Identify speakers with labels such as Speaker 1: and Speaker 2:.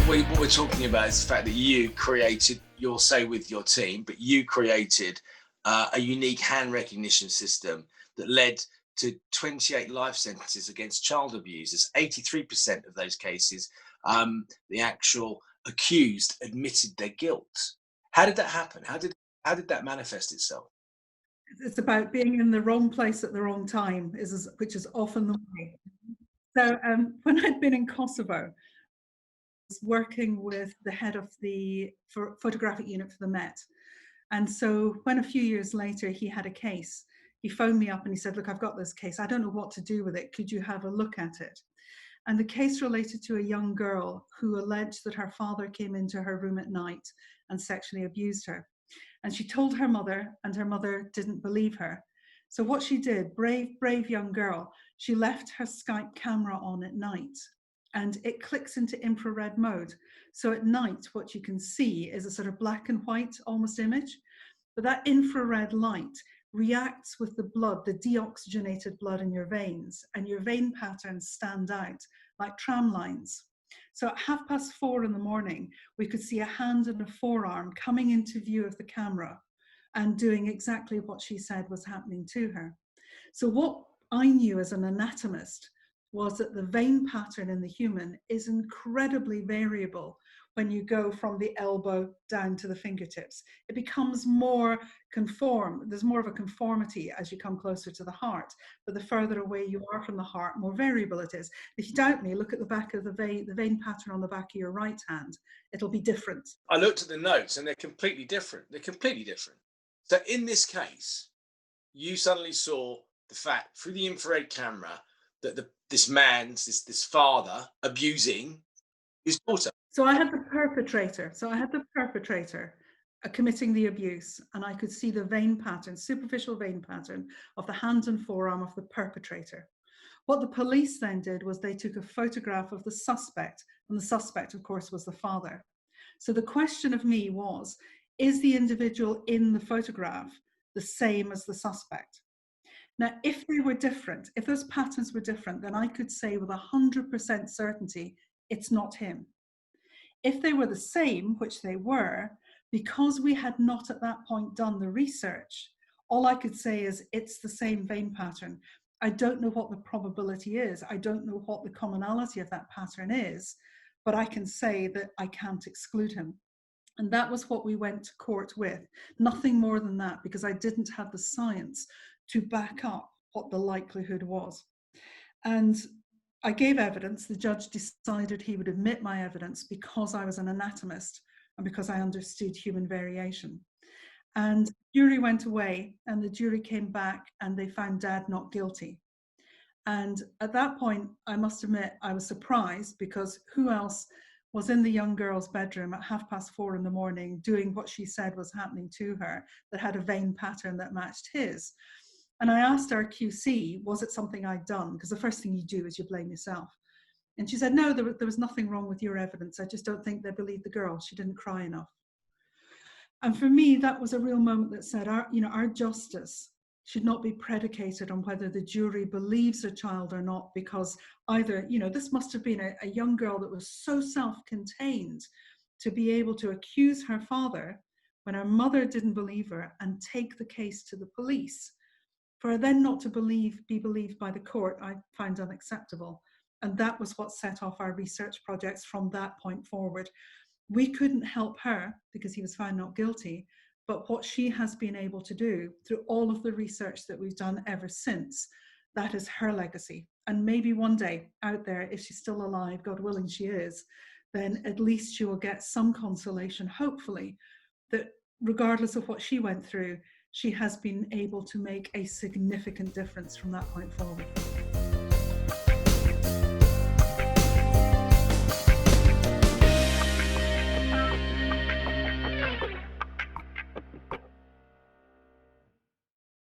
Speaker 1: what we're talking about is the fact that you created, you'll say with your team, but you created a unique hand recognition system that led to 28 life sentences against child abusers. 83% of those cases, the actual accused admitted their guilt. How did that happen? How did that manifest itself?
Speaker 2: It's about being in the wrong place at the wrong time, which is often the way. So when I'd been in Kosovo, I was working with the head of the photographic unit for the Met. And so when a few years later he had a case, he phoned me up and he said, look, I've got this case. I don't know what to do with it. Could you have a look at it? And the case related to a young girl who alleged that her father came into her room at night and sexually abused her. And she told her mother, and her mother didn't believe her. So what she did, brave young girl, she left her Skype camera on at night and it clicks into infrared mode. So at night, what you can see is a sort of black and white almost image, but that infrared light reacts with the blood, the deoxygenated blood in your veins, and your vein patterns stand out like tram lines. So at 4:30 in the morning, we could see a hand and a forearm coming into view of the camera and doing exactly what she said was happening to her. So what I knew as an anatomist was that the vein pattern in the human is incredibly variable when you go from the elbow down to the fingertips. It becomes more conform. There's more of a conformity as you come closer to the heart, but the further away you are from the heart, more variable it is. If you doubt me, look at the back of the vein pattern on the back of your right hand. It'll be different.
Speaker 1: I looked at the notes and they're completely different. So in this case, you suddenly saw the fact through the infrared camera that this father abusing his daughter.
Speaker 2: So I had the perpetrator. Committing the abuse, and I could see the vein pattern, superficial vein pattern of the hand and forearm of the perpetrator. What the police then did was they took a photograph of the suspect, and the suspect, of course, was the father. So the question of me was, is the individual in the photograph the same as the suspect? Now, if they were different, if those patterns were different, then I could say with 100% certainty, it's not him. If they were the same, which they were, because we had not at that point done the research, all I could say is it's the same vein pattern. I don't know what the probability is. I don't know what the commonality of that pattern is, but I can say that I can't exclude him. And that was what we went to court with. Nothing more than that, because I didn't have the science to back up what the likelihood was. And I gave evidence. The judge decided he would admit my evidence because I was an anatomist and because I understood human variation. And the jury went away, and the jury came back and they found Dad not guilty. And at that point, I must admit, I was surprised, because who else was in the young girl's bedroom at 4:30 in the morning doing what she said was happening to her that had a vein pattern that matched his? And I asked our QC, was it something I'd done? Because the first thing you do is you blame yourself. And she said, no, there was nothing wrong with your evidence. I just don't think they believed the girl. She didn't cry enough. And for me, that was a real moment that said, our justice should not be predicated on whether the jury believes a child or not, because either, this must have been a young girl that was so self-contained to be able to accuse her father when her mother didn't believe her and take the case to the police. For her then not to be believed by the court, I find unacceptable. And that was what set off our research projects from that point forward. We couldn't help her because he was found not guilty, but what she has been able to do through all of the research that we've done ever since, that is her legacy. And maybe one day out there, if she's still alive, God willing she is, then at least she will get some consolation, hopefully, that regardless of what she went through, she has been able to make a significant difference from that point forward.